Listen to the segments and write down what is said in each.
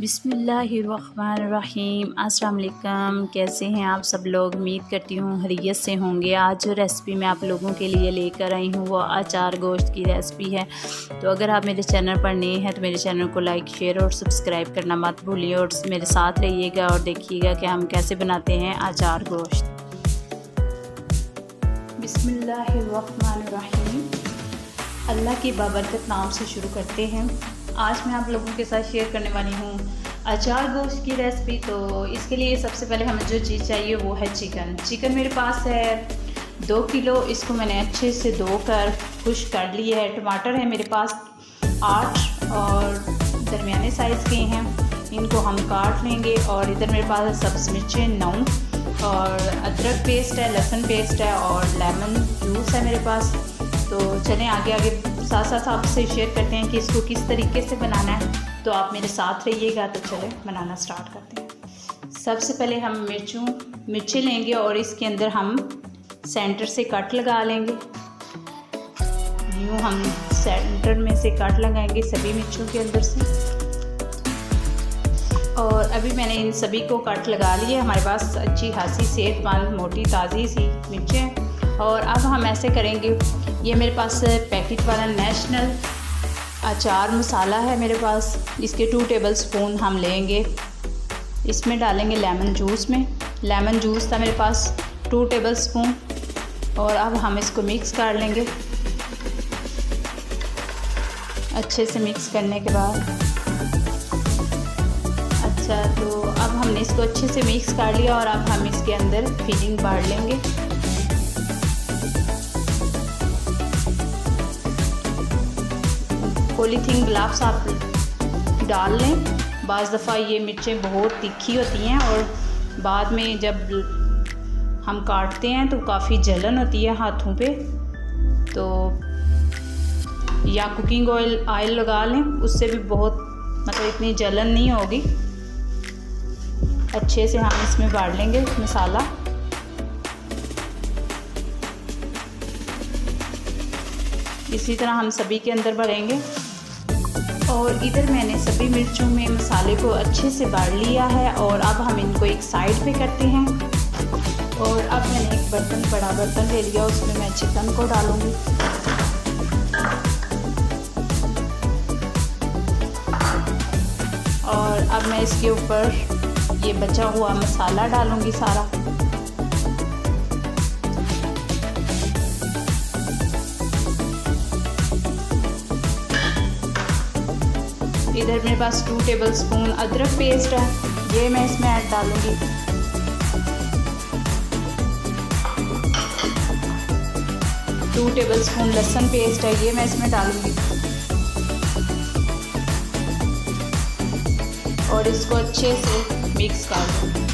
बिस्मिल्लाहिर्रहमानिर्रहीम। अस्सलाम वालेकुम। कैसे हैं आप सब लोग? उम्मीद करती हूँ खैरियत से होंगे। आज जो रेसिपी मैं आप लोगों के लिए लेकर आई हूँ वो अचार गोश्त की रेसिपी है। तो अगर आप मेरे चैनल पर नए हैं तो मेरे चैनल को लाइक शेयर और सब्सक्राइब करना मत भूलिए और मेरे साथ रहिएगा और देखिएगा कि हम कैसे बनाते हैं अचार गोश्त। बिस्मिल्लाहिर्रहमानिर्रहीम। अल्लाह की बाबरकत नाम से शुरू करते हैं। आज मैं आप लोगों के साथ शेयर करने वाली हूँ अचार गोश्त की रेसिपी। तो इसके लिए सबसे पहले हमें जो चीज़ चाहिए वो है चिकन मेरे पास है 2 किलो। इसको मैंने अच्छे से धोकर खुश कर लिया है। टमाटर है मेरे पास 8 और दरमियाने साइज़ के हैं, इनको हम काट लेंगे। और इधर मेरे पास सब्ज़ मिर्चें 9 और अदरक पेस्ट है, लहसुन पेस्ट है और लेमन जूस है मेरे पास। तो चलें आगे साथ साथ आपसे शेयर करते हैं कि इसको किस तरीके से बनाना है। तो आप मेरे साथ रहिएगा। तो चलें बनाना स्टार्ट करते हैं। सबसे पहले हम मिर्चें लेंगे और इसके अंदर हम सेंटर से कट लगा लेंगे। यूँ हम सेंटर में से कट लगाएंगे सभी मिर्चों के अंदर से। और अभी मैंने इन सभी को कट लगा लिया। हमारे पास अच्छी खासी सेहतमंद मोटी ताज़ी सी मिर्चें। और अब हम ऐसे करेंगे, ये मेरे पास पैकेट वाला नेशनल अचार मसाला है मेरे पास। इसके 2 टेबलस्पून हम लेंगे, इसमें डालेंगे लेमन जूस था मेरे पास 2 टेबलस्पून। और अब हम इसको मिक्स कर लेंगे। अच्छे से मिक्स करने के बाद तो अब हमने इसको अच्छे से मिक्स कर लिया और अब हम इसके अंदर फिलिंग भर लेंगे। पॉलीथीन ग्लव्स आप डाल लें। बाज़ दफ़ा ये मिर्चें बहुत तीखी होती हैं और बाद में जब हम काटते हैं तो काफ़ी जलन होती है हाथों पे। तो या कुकिंग ऑयल लगा लें, उससे भी बहुत इतनी जलन नहीं होगी। अच्छे से हम इसमें भर लेंगे मसाला। इसी तरह हम सभी के अंदर भरेंगे। और इधर मैंने सभी मिर्चों में मसाले को अच्छे से भर लिया है। और अब हम इनको एक साइड पे करते हैं। और अब मैंने एक बड़ा बर्तन ले लिया, उसमें मैं चिकन को डालूंगी। और अब मैं इसके ऊपर ये बचा हुआ मसाला डालूंगी सारा। इधर मेरे पास 2 टेबलस्पून अदरक पेस्ट है, ये मैं इसमें ऐड डालूंगी। टू टेबलस्पून लहसुन पेस्ट है, ये मैं इसमें डालूंगी। और इसको अच्छे से मिक्स कर दूँगी।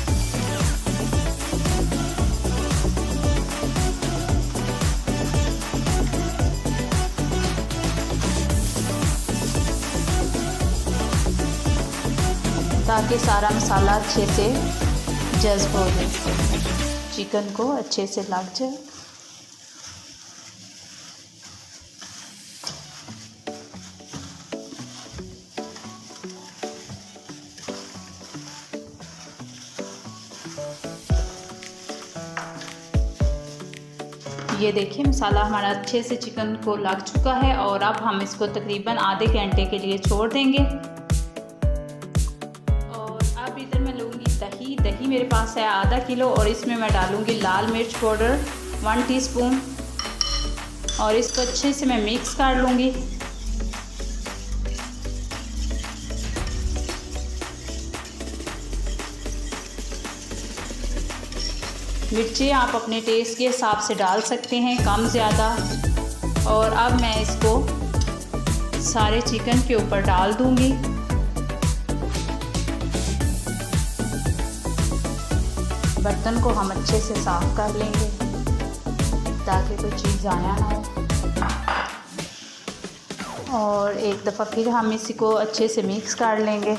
ताकि सारा मसाला अच्छे से जज़्ब हो जाए, चिकन को अच्छे से लग जाए। ये देखिए मसाला हमारा अच्छे से चिकन को लग चुका है। और अब हम इसको तकरीबन आधे घंटे के लिए छोड़ देंगे। दही मेरे पास है आधा किलो और इसमें मैं डालूंगी लाल मिर्च पाउडर 1 टीस्पून। और इसको अच्छे से मैं मिक्स कर लूँगी। मिर्ची आप अपने टेस्ट के हिसाब से डाल सकते हैं, कम ज़्यादा। और अब मैं इसको सारे चिकन के ऊपर डाल दूँगी। बर्तन को हम अच्छे से साफ़ कर लेंगे ताकि कोई चीज़ ज़ाया ना हो। और एक दफ़ा फिर हम इसी को अच्छे से मिक्स कर लेंगे।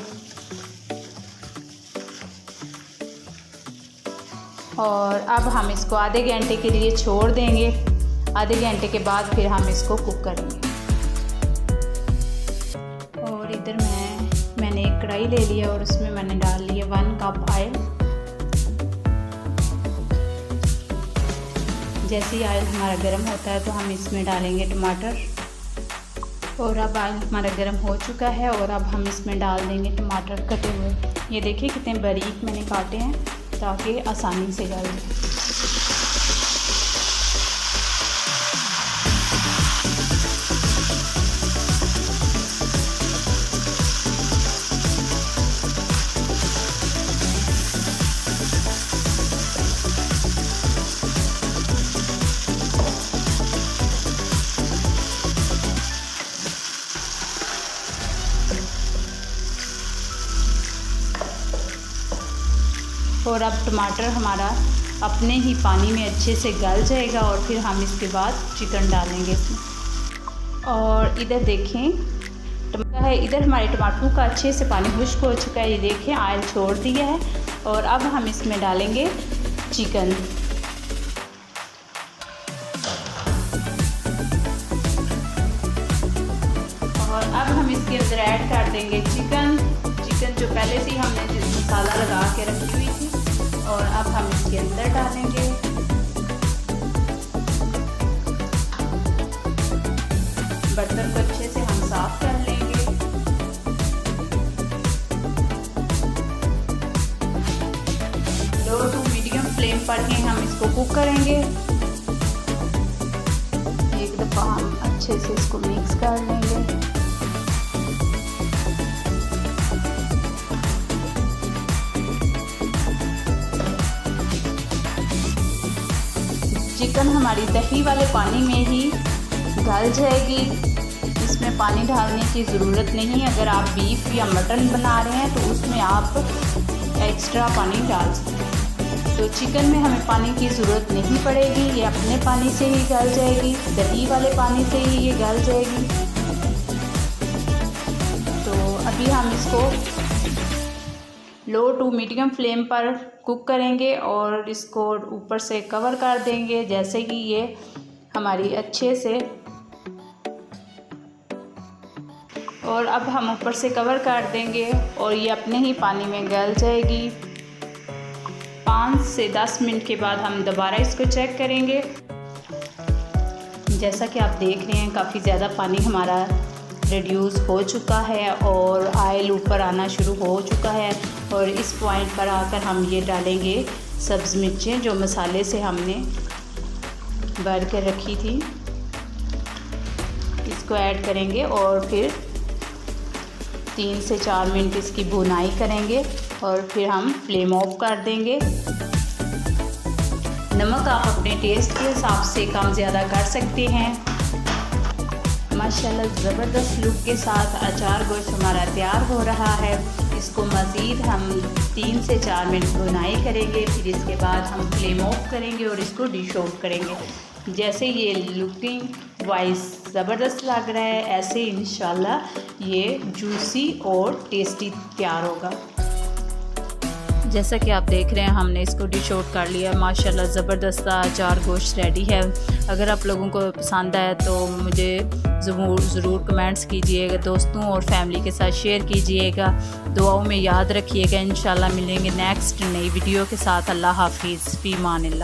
और अब हम इसको आधे घंटे के लिए छोड़ देंगे। आधे घंटे के बाद फिर हम इसको कुक करेंगे। और इधर मैंने एक कढ़ाई ले लिया और उसमें मैंने डाल लिया 1 कप ऑयल। जैसे ही ऑयल हमारा गर्म होता है तो हम इसमें डालेंगे टमाटर। और अब ऑयल हमारा गर्म हो चुका है और अब हम इसमें डाल देंगे टमाटर कटे हुए। ये देखिए कितने बारीक मैंने काटे हैं ताकि आसानी से गल जाए। और अब टमाटर हमारा अपने ही पानी में अच्छे से गल जाएगा और फिर हम इसके बाद चिकन डालेंगे इसमें। और इधर देखें टमाटर है, इधर हमारे टमाटरों का अच्छे से पानी खुश्क हो चुका है। ये देखें ऑयल छोड़ दिया है और अब हम इसमें डालेंगे चिकन। और अब हम इसके अंदर ऐड कर देंगे चिकन जो पहले से ही हमने मसाला लगा के रखी हुई थी। और अब हम इसके अंदर डालेंगे। बर्तन को अच्छे से हम साफ कर लेंगे। लो टू मीडियम फ्लेम पर ही हम इसको कुक करेंगे। एक दफ़ा हम अच्छे से इसको मिक्स कर लेंगे। चिकन हमारी दही वाले पानी में ही गल जाएगी, इसमें पानी डालने की ज़रूरत नहीं। अगर आप बीफ या मटन बना रहे हैं तो उसमें आप एक्स्ट्रा पानी डाल सकते हैं। तो चिकन में हमें पानी की ज़रूरत नहीं पड़ेगी, ये अपने पानी से ही गल जाएगी, दही वाले पानी से ही ये गल जाएगी। तो अभी हम इसको लो टू मीडियम फ्लेम पर कुक करेंगे और इसको ऊपर से कवर कर देंगे जैसे कि ये हमारी अच्छे से। और अब हम ऊपर से कवर कर देंगे और ये अपने ही पानी में गल जाएगी। 5 से 10 मिनट के बाद हम दोबारा इसको चेक करेंगे। जैसा कि आप देख रहे हैं काफ़ी ज़्यादा पानी हमारा रिड्यूस हो चुका है और ऑयल ऊपर आना शुरू हो चुका है। और इस पॉइंट पर आकर हम ये डालेंगे सब्ज़ मिर्चें जो मसाले से हमने भर कर रखी थी, इसको ऐड करेंगे और फिर 3 से 4 मिनट इसकी भुनाई करेंगे और फिर हम फ्लेम ऑफ कर देंगे। नमक आप अपने टेस्ट के हिसाब से कम ज़्यादा कर सकते हैं। माशाल्लाह ज़बरदस्त लुक के साथ अचार गोश्त हमारा तैयार हो रहा है। इसको मज़ीद हम 3 से 4 मिनट भुनाई करेंगे, फिर इसके बाद हम फ्लेम ऑफ करेंगे और इसको डिश आउट करेंगे। जैसे ये लुकिंग वाइज ज़बरदस्त लग रहा है, ऐसे इंशाल्लाह ये जूसी और टेस्टी तैयार होगा। जैसा कि आप देख रहे हैं हमने इसको डिश आउट कर लिया। माशाल्लाह ज़बरदस्त अचार गोश्त रेडी है। अगर आप लोगों को पसंद आया तो मुझे ज़रूर कमेंट्स कीजिएगा, दोस्तों और फैमिली के साथ शेयर कीजिएगा, दुआओं में याद रखिएगा। इंशाल्लाह मिलेंगे नेक्स्ट नई वीडियो के साथ। अल्लाह हाफिज़, फ़ी अमान अल्लाह।